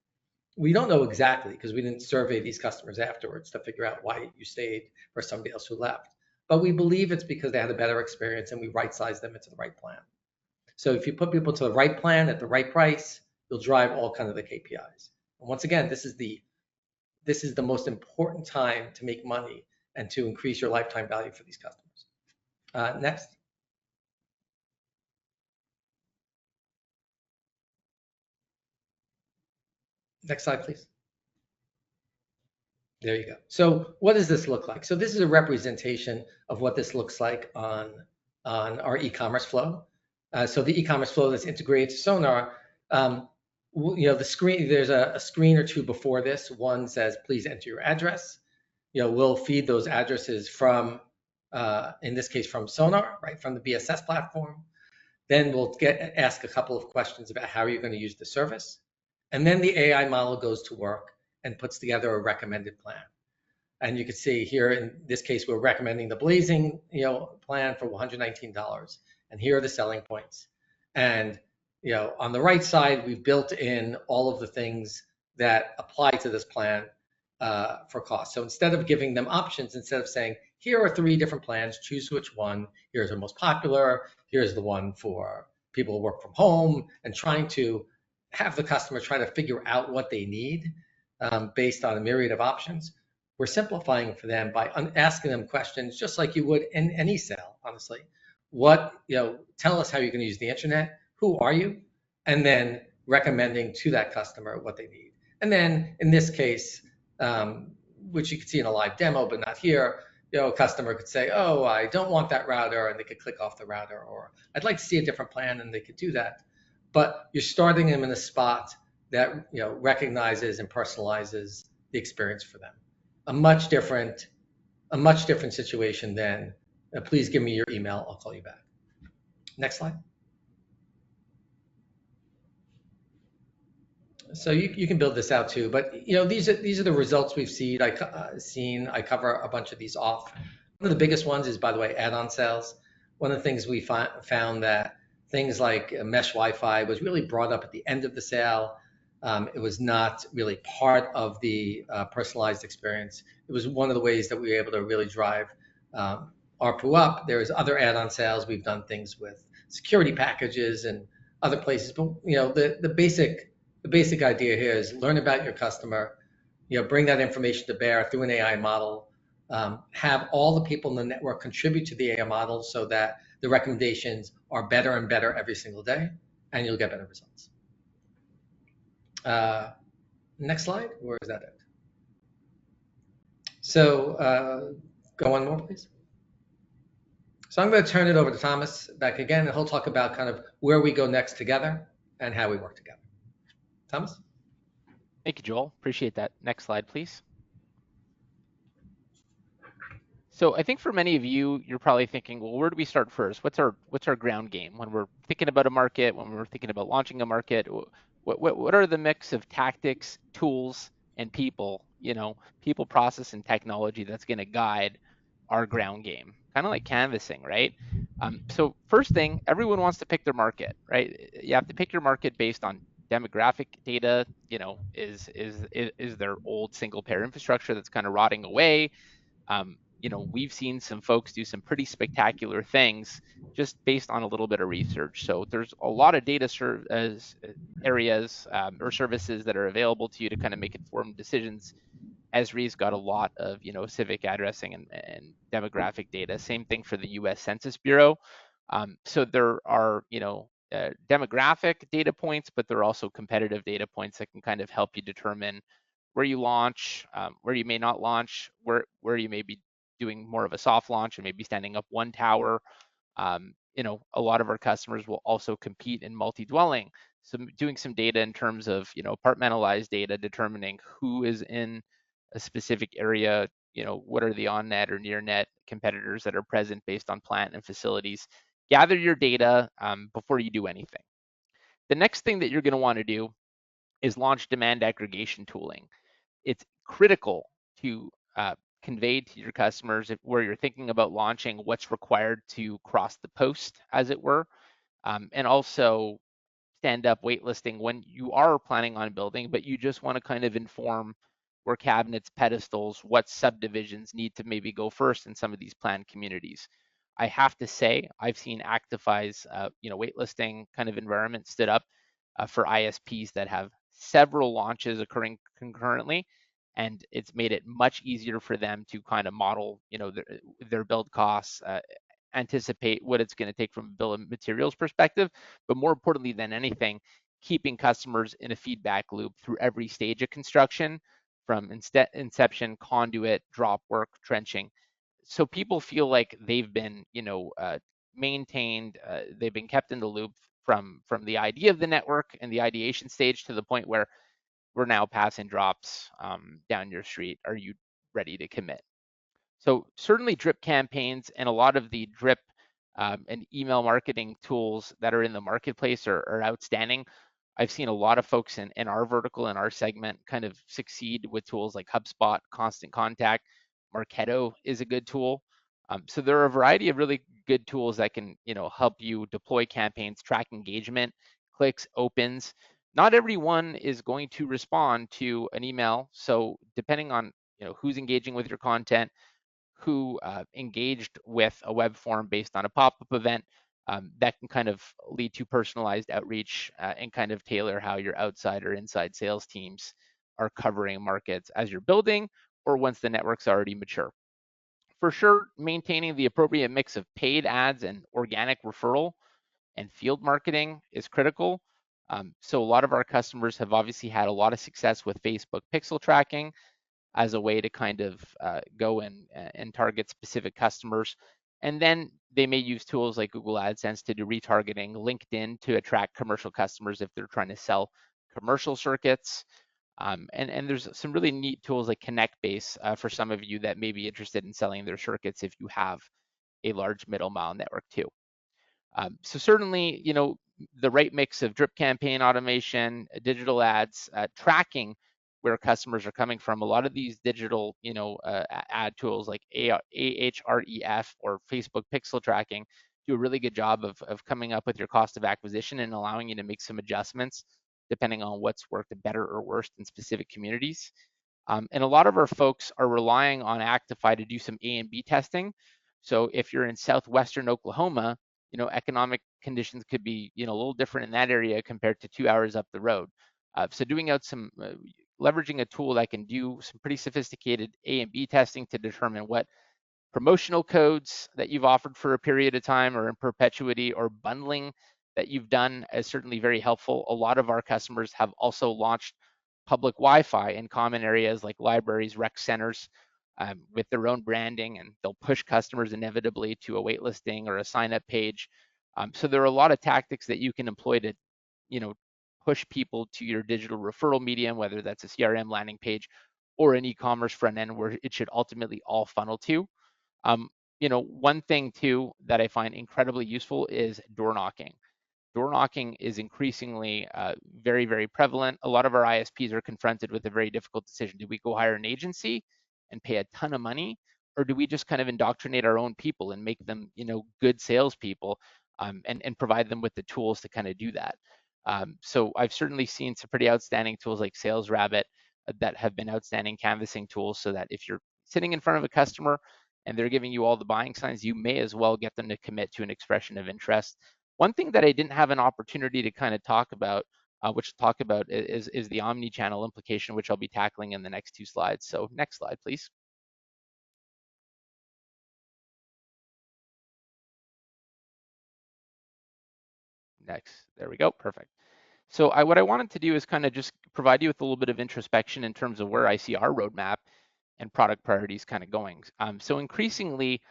C: We don't know exactly because we didn't survey these customers afterwards to figure out why you stayed for somebody else who left. But we believe it's because they had a better experience and we right-sized them into the right plan. So if you put people to the right plan at the right price, you'll drive all kinds of the KPIs. And once again, this is the most important time to make money and to increase your lifetime value for these customers. Next. Next slide, please. There you go. So what does this look like? So this is a representation of what this looks like on our e-commerce flow. So the e-commerce flow that's integrated to Sonar, the screen, there's a screen or two before this. One says, please enter your address. We'll feed those addresses from, in this case, from Sonar, right, from the BSS platform. Then we'll ask a couple of questions about how you're going to use the service. And then the AI model goes to work and puts together a recommended plan. And you can see here, in this case, we're recommending the Blazing plan for $119. And here are the selling points. And on the right side, we've built in all of the things that apply to this plan for cost. So instead of giving them options, instead of saying, here are 3 different plans, choose which one, here's the most popular, here's the one for people who work from home, and trying to have the customer try to figure out what they need based on a myriad of options, we're simplifying for them by asking them questions just like you would in any sale, honestly. Tell us how you're going to use the internet, who are you, and then recommending to that customer what they need. And then in this case, which you can see in a live demo, but not here, a customer could say, oh, I don't want that router, and they could click off the router, or I'd like to see a different plan, and they could do that. But you're starting them in a spot that recognizes and personalizes the experience for them. A much different situation than please give me your email, I'll call you back. Next slide. So you can build this out too, but these are the results we've seen. I cover a bunch of these off. One of the biggest ones is, by the way, add-on sales. One of the things we found that things like mesh Wi-Fi was really brought up at the end of the sale. It was not really part of the personalized experience. It was one of the ways that we were able to really drive ARPU up. There's other add-on sales. We've done things with security packages and other places, but the basic idea here is learn about your customer, bring that information to bear through an AI model, have all the people in the network contribute to the AI model so that the recommendations are better and better every single day, and you'll get better results. Next slide, or is that it? So go on more, please. So I'm going to turn it over to Thomas back again, and he'll talk about kind of where we go next together and how we work together. Thomas?
B: Thank you, Joel. Appreciate that. Next slide, please. So I think for many of you, you're probably thinking, well, where do we start first? What's our ground game when we're thinking about a market, when we're thinking about launching a market? What are the mix of tactics, tools, and people, people, process, and technology that's going to guide our ground game? Kind of like canvassing, right? So first thing, everyone wants to pick their market, right? You have to pick your market based on demographic data. Is there old single pair infrastructure that's kind of rotting away? We've seen some folks do some pretty spectacular things just based on a little bit of research. So there's a lot of data areas or services that are available to you to kind of make informed decisions. Esri's got a lot of civic addressing and demographic data. Same thing for the U.S. Census Bureau. So there are demographic data points, but there are also competitive data points that can kind of help you determine where you launch, where you may not launch, where you may be doing more of a soft launch and maybe standing up one tower. A lot of our customers will also compete in multi-dwelling. doing some data in terms of, apartmentalized data, determining who is in a specific area, what are the on-net or near-net competitors that are present based on plant and facilities. Gather your data before you do anything. The next thing that you're going to want to do is launch demand aggregation tooling. It's critical to convey to your customers where you're thinking about launching what's required to cross the post, as it were, and also stand up waitlisting when you are planning on building, but you just want to kind of inform where cabinets, pedestals, what subdivisions need to maybe go first in some of these planned communities. I have to say, I've seen Actifai's, waitlisting kind of environment stood up for ISPs that have several launches occurring concurrently, and it's made it much easier for them to kind of model, their build costs, anticipate what it's going to take from a bill of materials perspective, but more importantly than anything, keeping customers in a feedback loop through every stage of construction, from inception, conduit, drop work, trenching. So people feel like they've been, maintained, they've been kept in the loop from the idea of the network and the ideation stage to the point where we're now passing drops down your street. Are you ready to commit? So certainly drip campaigns and a lot of the drip and email marketing tools that are in the marketplace are outstanding. I've seen a lot of folks in our vertical, in our segment, kind of succeed with tools like HubSpot, Constant Contact. Marketo is a good tool. So there are a variety of really good tools that can, help you deploy campaigns, track engagement, clicks, opens. Not everyone is going to respond to an email. So depending on, who's engaging with your content, who engaged with a web form based on a pop-up event, that can kind of lead to personalized outreach and kind of tailor how your outside or inside sales teams are covering markets as you're building or once the network's already mature. For sure, maintaining the appropriate mix of paid ads and organic referral and field marketing is critical. So a lot of our customers have obviously had a lot of success with Facebook pixel tracking as a way to kind of go and target specific customers. And then they may use tools like Google AdSense to do retargeting, LinkedIn to attract commercial customers if they're trying to sell commercial circuits. And there's some really neat tools like ConnectBase for some of you that may be interested in selling their circuits if you have a large middle mile network too. So certainly, the right mix of drip campaign automation, digital ads, tracking where customers are coming from. A lot of these digital, ad tools like Ahref or Facebook pixel tracking do a really good job of coming up with your cost of acquisition and allowing you to make some adjustments depending on what's worked better or worse in specific communities. And a lot of our folks are relying on Actifai to do some A and B testing. So if you're in southwestern Oklahoma, economic conditions could be, a little different in that area compared to 2 hours up the road. So doing out some, leveraging a tool that can do some pretty sophisticated A and B testing to determine what promotional codes that you've offered for a period of time or in perpetuity or bundling that you've done is certainly very helpful. A lot of our customers have also launched public Wi-Fi in common areas like libraries, rec centers, with their own branding, and they'll push customers inevitably to a waitlisting or a sign-up page. So there are a lot of tactics that you can employ to, push people to your digital referral medium, whether that's a CRM landing page or an e-commerce front end where it should ultimately all funnel to. One thing too that I find incredibly useful is door knocking. Door knocking is increasingly very, very prevalent. A lot of our ISPs are confronted with a very difficult decision. Do we go hire an agency and pay a ton of money, or do we just kind of indoctrinate our own people and make them, good salespeople, and provide them with the tools to kind of do that? So I've certainly seen some pretty outstanding tools like Sales Rabbit that have been outstanding canvassing tools, so that if you're sitting in front of a customer and they're giving you all the buying signs, you may as well get them to commit to an expression of interest. One thing that I didn't have an opportunity to kind of talk about, is the omni-channel implication, which I'll be tackling in the next two slides. So next slide, please. Next, there we go, perfect. So what I wanted to do is kind of just provide you with a little bit of introspection in terms of where I see our roadmap and product priorities kind of going. So increasingly,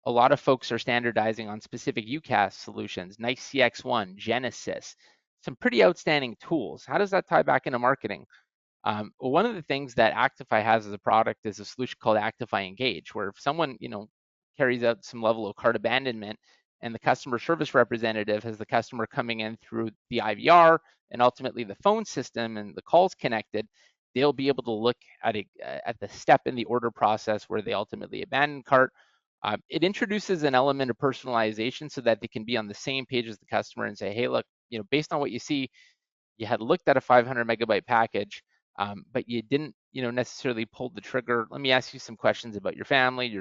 B: a lot of folks are standardizing on specific UCaaS solutions, NICE CX1, Genesis. some pretty outstanding tools. How does that tie back into marketing? Well, one of the things that Actifai has as a product is a solution called Actifai Engage, where if someone, carries out some level of cart abandonment and the customer service representative has the customer coming in through the IVR and ultimately the phone system and the calls connected, they'll be able to look at the step in the order process where they ultimately abandon cart. It introduces an element of personalization so that they can be on the same page as the customer and say, hey, look, based on what you see, you had looked at a 500 megabyte package, but you didn't, necessarily pull the trigger. Let me ask you some questions about your family,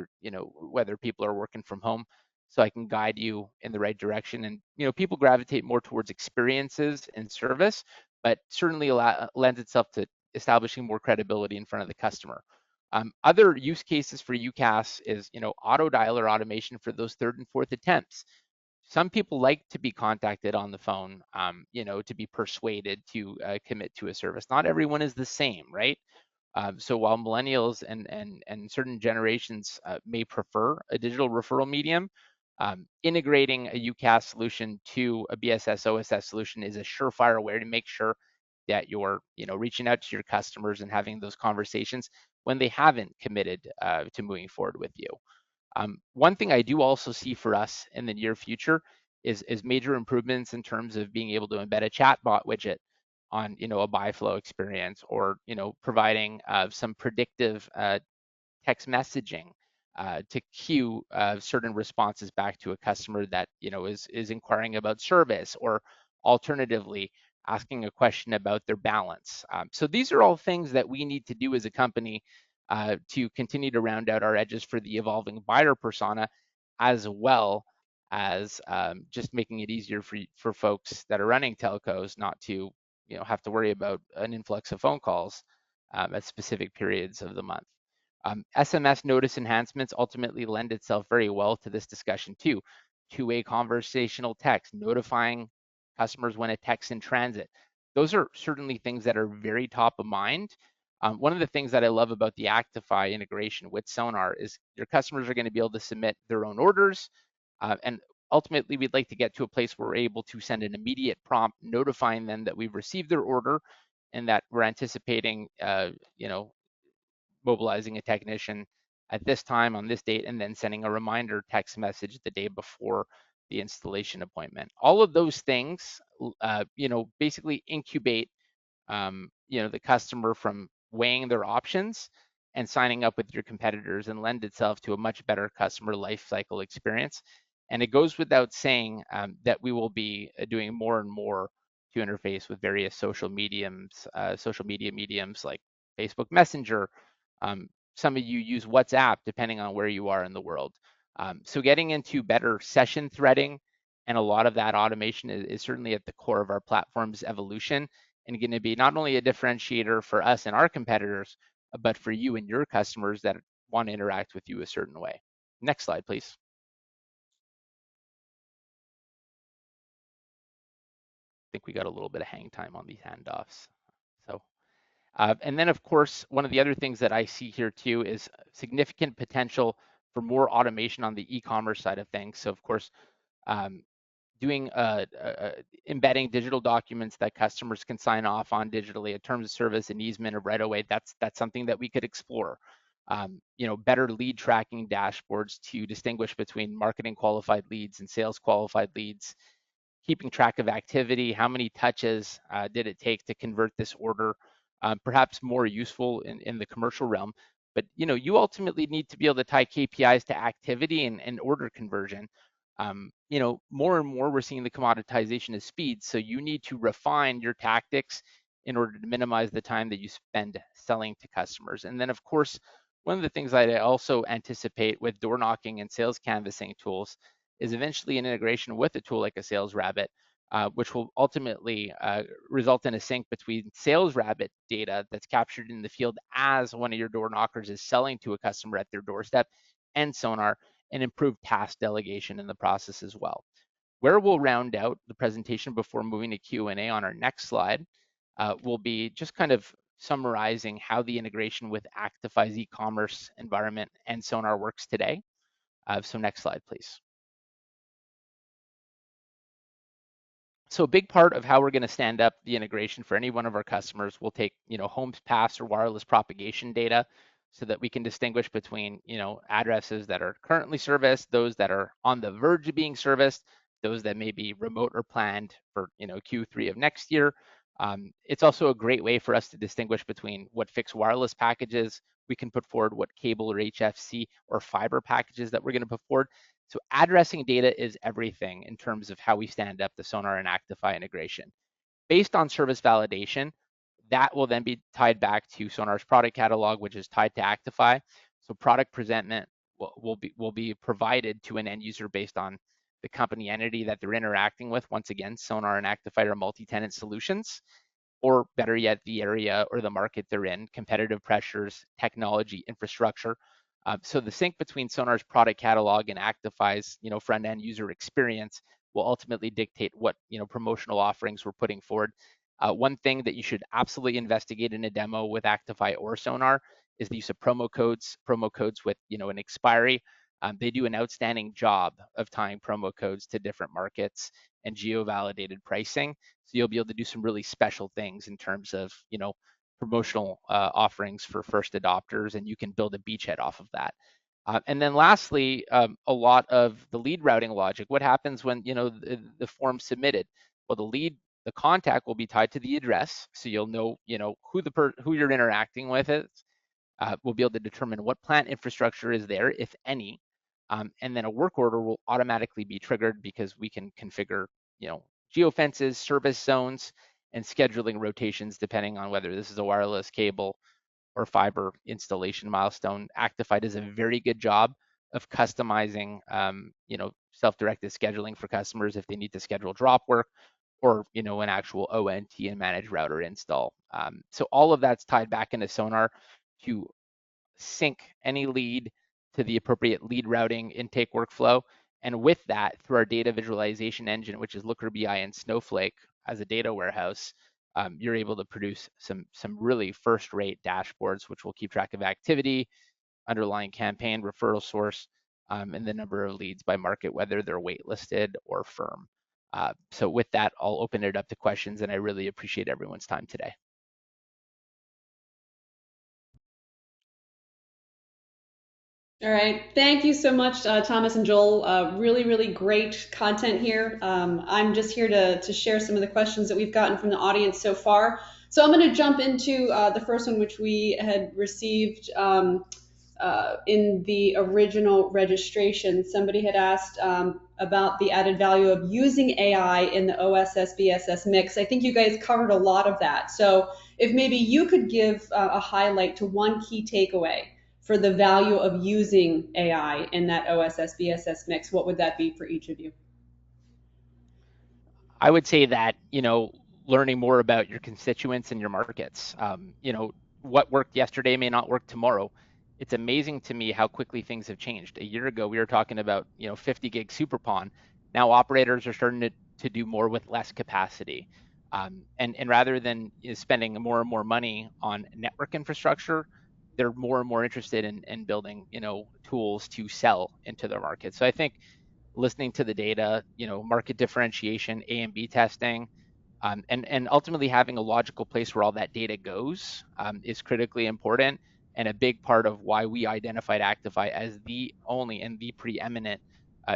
B: whether people are working from home, so I can guide you in the right direction. And people gravitate more towards experiences and service, but certainly lends itself to establishing more credibility in front of the customer. Other use cases for UCaaS is, auto dialer automation for those third and fourth attempts. Some people like to be contacted on the phone, to be persuaded to commit to a service. Not everyone is the same, right? So while millennials and certain generations may prefer a digital referral medium, integrating a UCaaS solution to a BSS OSS solution is a surefire way to make sure that you're, reaching out to your customers and having those conversations when they haven't committed to moving forward with you. One thing I do also see for us in the near future is major improvements in terms of being able to embed a chatbot widget on, a buy flow experience, or, providing some predictive text messaging to queue certain responses back to a customer that, is inquiring about service, or alternatively asking a question about their balance. So these are all things that we need to do as a company to continue to round out our edges for the evolving buyer persona, as well as just making it easier for folks that are running telcos not to, have to worry about an influx of phone calls at specific periods of the month. SMS notice enhancements ultimately lend itself very well to this discussion too. Two-way conversational text, notifying customers when a text in transit. Those are certainly things that are very top of mind. One of the things that I love about the Actifai integration with Sonar is your customers are going to be able to submit their own orders, and ultimately we'd like to get to a place where we're able to send an immediate prompt notifying them that we've received their order and that we're anticipating, mobilizing a technician at this time on this date, and then sending a reminder text message the day before the installation appointment. All of those things, basically incubate, the customer from weighing their options and signing up with your competitors, and lend itself to a much better customer life cycle experience. And it goes without saying that we will be doing more and more to interface with various social media mediums like Facebook Messenger. Some of you use WhatsApp, depending on where you are in the world. So getting into better session threading and a lot of that automation is certainly at the core of our platform's evolution, and going to be not only a differentiator for us and our competitors, but for you and your customers that want to interact with you a certain way. Next slide, please. I think we got a little bit of hang time on these handoffs. So, and then of course, one of the other things that I see here too is significant potential for more automation on the e-commerce side of things. So of course, doing embedding digital documents that customers can sign off on digitally, a terms of service, an easement, or right away, that's something that we could explore. Better lead tracking dashboards to distinguish between marketing qualified leads and sales qualified leads, keeping track of activity, how many touches did it take to convert this order, perhaps more useful in the commercial realm. But you ultimately need to be able to tie KPIs to activity and order conversion. More and more we're seeing the commoditization of speed, so you need to refine your tactics in order to minimize the time that you spend selling to customers. And then of course, one of the things I also anticipate with door knocking and sales canvassing tools is eventually an integration with a tool like a Sales Rabbit, which will ultimately result in a sync between Sales Rabbit data that's captured in the field as one of your door knockers is selling to a customer at their doorstep, and Sonar, and improve task delegation in the process as well. Where we'll round out the presentation before moving to Q&A on our next slide will be just kind of summarizing how the integration with Actifai's e-commerce environment and Sonar works today. So next slide, please. So a big part of how we're going to stand up the integration for any one of our customers will take, homes passed or wireless propagation data so that we can distinguish between, addresses that are currently serviced, those that are on the verge of being serviced, those that may be remote or planned for, Q3 of next year. It's also a great way for us to distinguish between what fixed wireless packages we can put forward, what cable or HFC or fiber packages that we're going to put forward. So addressing data is everything in terms of how we stand up the Sonar and Actifai integration. Based on service validation, that will then be tied back to Sonar's product catalog, which is tied to Actifai. So product presentment will be provided to an end user based on the company entity that they're interacting with. Once again, Sonar and Actifai are multi-tenant solutions, or better yet, the area or the market they're in, competitive pressures, technology, infrastructure. So the sync between Sonar's product catalog and Actifai's, front-end user experience will ultimately dictate what, promotional offerings we're putting forward. One thing that you should absolutely investigate in a demo with Actifai or Sonar is the use of promo codes with, an expiry. They do an outstanding job of tying promo codes to different markets and geo-validated pricing. So you'll be able to do some really special things in terms of, promotional offerings for first adopters, and you can build a beachhead off of that. And then lastly, a lot of the lead routing logic. What happens when, the form's submitted? Well, the contact will be tied to the address, so you'll know, who you're interacting with is. We'll be able to determine what plant infrastructure is there, if any, and then a work order will automatically be triggered because we can configure, geofences, service zones, and scheduling rotations depending on whether this is a wireless cable or fiber installation milestone. Actifai does a very good job of customizing, self-directed scheduling for customers if they need to schedule drop work or, an actual ONT and managed router install. So all of that's tied back into Sonar to sync any lead to the appropriate lead routing intake workflow. And with that, through our data visualization engine, which is Looker BI and Snowflake as a data warehouse, you're able to produce some really first-rate dashboards, which will keep track of activity, underlying campaign, referral source, and the number of leads by market, whether they're waitlisted or firm. So with that, I'll open it up to questions, and I really appreciate everyone's time today.
D: All right, thank you so much, Thomas and Joel. Really, really great content here. I'm just here to share some of the questions that we've gotten from the audience so far. So I'm going to jump into the first one, which we had received in the original registration. Somebody had asked about the added value of using AI in the OSS BSS mix. I think you guys covered a lot of that. So if maybe you could give a highlight to one key takeaway for the value of using AI in that OSS BSS mix, what would that be for each of you?
B: I would say that, learning more about your constituents and your markets. What worked yesterday may not work tomorrow. It's amazing to me how quickly things have changed. A year ago, we were talking about, 50 gig super PON. Now operators are starting to do more with less capacity. And rather than spending more and more money on network infrastructure, they're more and more interested in building, tools to sell into their market. So I think listening to the data, market differentiation, A and B testing, and ultimately having a logical place where all that data goes is critically important, and a big part of why we identified Actifai as the only and the preeminent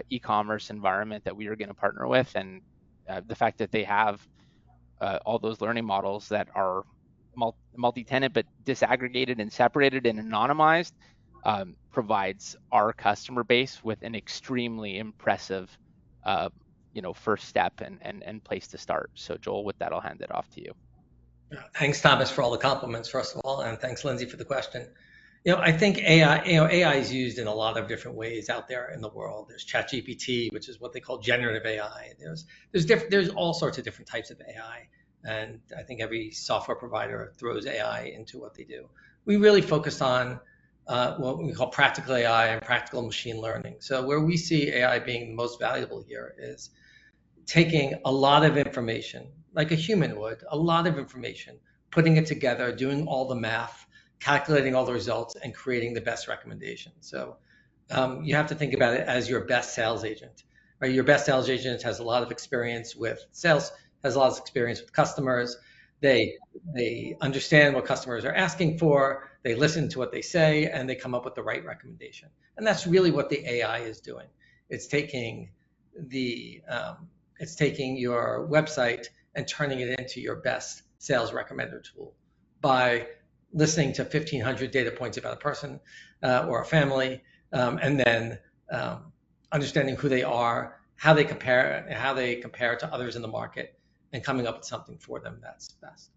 B: e-commerce environment that we are going to partner with. And the fact that they have all those learning models that are multi-tenant but disaggregated and separated and anonymized provides our customer base with an extremely impressive first step and place to start. So Joel, with that, I'll hand it off to you.
C: Thanks, Thomas, for all the compliments, first of all, and thanks, Lindsay, for the question. I think AI is used in a lot of different ways out there in the world. There's ChatGPT, which is what they call generative AI. There's all sorts of different types of AI. And I think every software provider throws AI into what they do. We really focused on what we call practical AI and practical machine learning. So where we see AI being most valuable here is taking a lot of information, like a human would, a lot of information, putting it together, doing all the math, calculating all the results, and creating the best recommendation. So you have to think about it as your best sales agent. Right? Your best sales agent has a lot of experience with sales has a lot of experience with customers. They understand what customers are asking for. They listen to what they say, and they come up with the right recommendation. And that's really what the AI is doing. It's taking your website and turning it into your best sales recommender tool by listening to 1,500 data points about a person or a family, and then understanding who they are, how they compare to others in the market, and coming up with something for them that's best.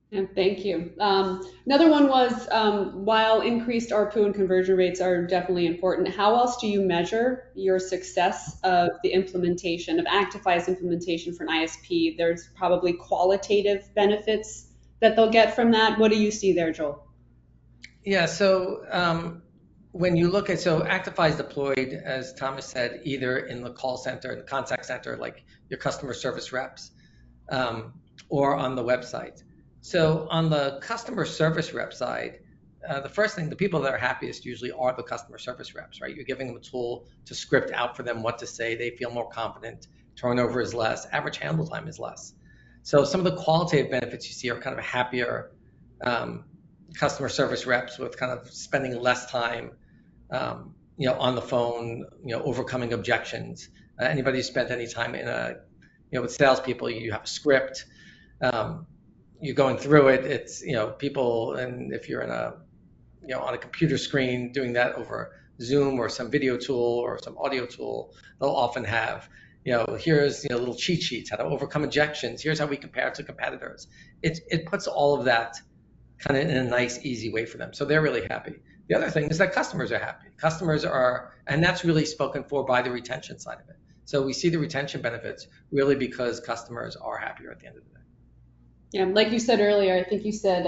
D: Yeah, thank you. Another one was, while increased ARPU and conversion rates are definitely important, how else do you measure your success of the implementation, of Actifai's implementation for an ISP? There's probably qualitative benefits that they'll get from that. What do you see there, Joel?
C: Yeah, so when you look at, Actifai is deployed, as Thomas said, either in the call center, the contact center, like your customer service reps, or on the website. So on the customer service rep side, the first thing, the people that are happiest usually are the customer service reps, right? You're giving them a tool to script out for them what to say. They feel more confident. Turnover is less. Average handle time is less. So some of the qualitative benefits you see are kind of happier customer service reps with kind of spending less time, on the phone, overcoming objections. Anybody who spent any time with salespeople, you have a script. You're going through it. It's people, and if you're in on a computer screen doing that over Zoom or some video tool or some audio tool, they'll often have here's little cheat sheets, how to overcome objections. Here's how we compare to competitors. It puts all of that kind of in a nice, easy way for them. So they're really happy. The other thing is that customers are happy. Customers are, and that's really spoken for by the retention side of it. So we see the retention benefits really because customers are happier at the end of the day.
D: Yeah, like you said earlier, I think you said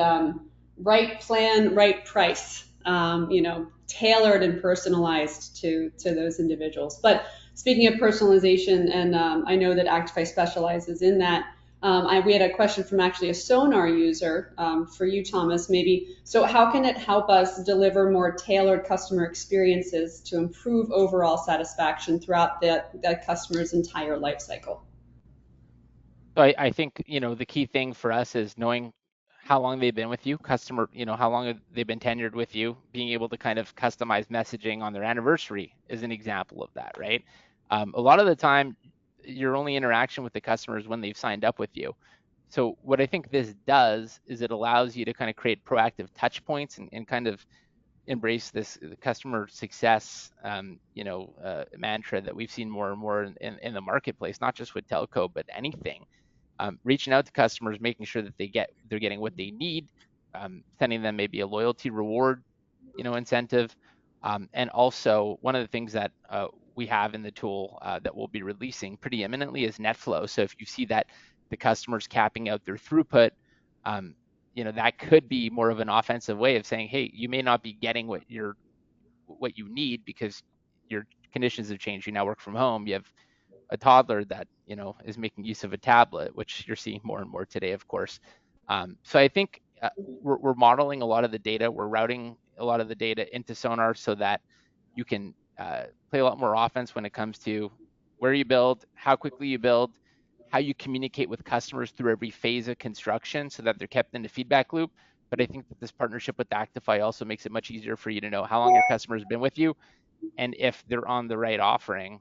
D: right plan, right price, tailored and personalized to those individuals. But speaking of personalization, and I know that Actifai specializes in that, we had a question from actually a Sonar user for you, Thomas, maybe. So how can it help us deliver more tailored customer experiences to improve overall satisfaction throughout that customer's entire life cycle?
B: So I think, the key thing for us is knowing how long they've been with you, customer, how long they've been tenured with you, being able to kind of customize messaging on their anniversary is an example of that, right? A lot of the time, your only interaction with the customer is when they've signed up with you. So what I think this does is it allows you to kind of create proactive touch points and kind of embrace this customer success, mantra that we've seen more and more in the marketplace, not just with telco, but anything. Reaching out to customers, making sure that they're getting what they need, sending them maybe a loyalty reward, incentive. And also one of the things that we have in the tool that we'll be releasing pretty imminently is net flow. So if you see that the customer's capping out their throughput, that could be more of an offensive way of saying, hey, you may not be getting what you need because your conditions have changed. You now work from home. You have a toddler that is making use of a tablet, which you're seeing more and more today, of course. So I think we're modeling a lot of the data. We're routing a lot of the data into Sonar so that you can play a lot more offense when it comes to where you build, how quickly you build, how you communicate with customers through every phase of construction so that they're kept in the feedback loop. But I think that this partnership with Actifai also makes it much easier for you to know how long your customers have been with you and if they're on the right offering.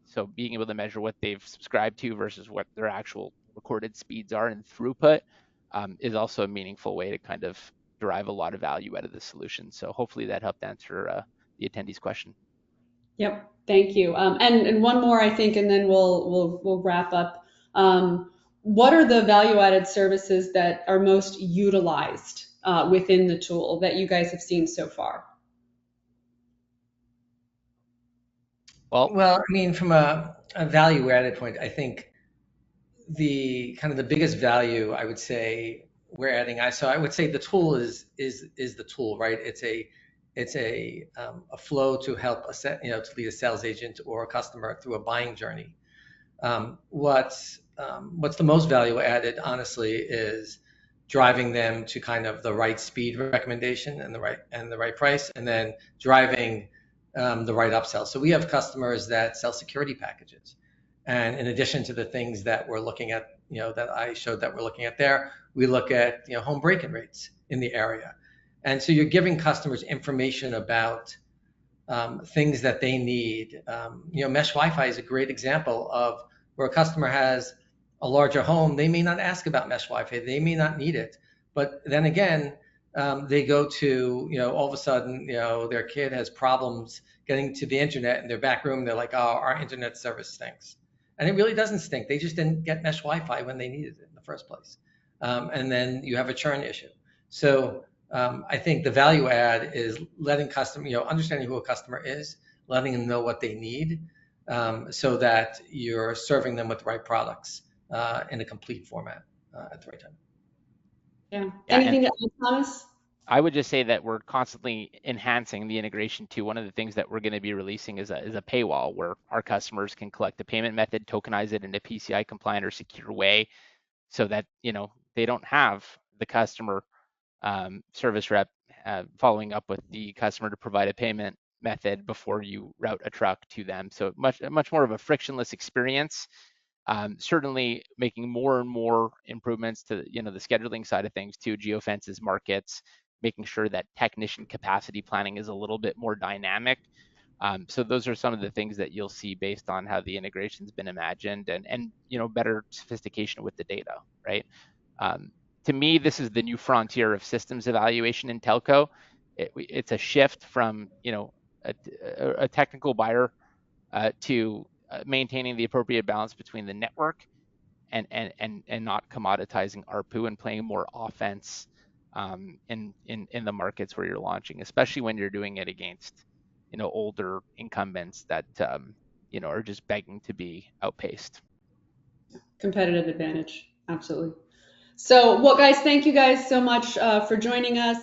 B: So being able to measure what they've subscribed to versus what their actual recorded speeds are and throughput is also a meaningful way to kind of derive a lot of value out of the solution. So hopefully that helped answer the attendee's question.
D: Yep, thank you. And one more, I think, and then we'll wrap up. What are the value-added services that are most utilized within the tool that you guys have seen so far?
C: Well, I mean, from a value-added point, I think the biggest value I would say we're adding. So I would say the tool is the tool, right? It's a flow to help to lead a sales agent or a customer through a buying journey. What's the most value added, honestly, is driving them to kind of the right speed recommendation and the right price, and then driving the right upsell. So we have customers that sell security packages, And in addition to the things that we're looking at, that I showed that we're looking at there, we look at, home break-in rates in the area. And so you're giving customers information about things that they need. Mesh Wi-Fi is a great example of where a customer has a larger home. They may not ask about mesh Wi-Fi. They may not need it. But then again, they go to, all of a sudden, their kid has problems getting to the internet in their back room. They're like, oh, our internet service stinks. And it really doesn't stink. They just didn't get mesh Wi-Fi when they needed it in the first place. And then you have a churn issue. So I think the value add is letting understanding who a customer is, letting them know what they need, so that you're serving them with the right products in a complete format at the right time.
D: Yeah. Anything to add, Thomas?
B: I would just say that we're constantly enhancing the integration too. One of the things that we're going to be releasing is a paywall where our customers can collect the payment method, tokenize it in a PCI compliant or secure way, so that they don't have the customer service rep following up with the customer to provide a payment method before you route a truck to them. So much more of a frictionless experience. Certainly making more and more improvements to the scheduling side of things too, geofences, markets, making sure that technician capacity planning is a little bit more dynamic. So those are some of the things that you'll see based on how the integration's been imagined, and better sophistication with the data, right? To me, this is the new frontier of systems evaluation in telco. It's a shift from a technical buyer to maintaining the appropriate balance between the network and not commoditizing ARPU and playing more offense in the markets where you're launching, especially when you're doing it against older incumbents that are just begging to be outpaced.
D: Competitive advantage, absolutely. So, well, guys, thank you guys so much for joining us.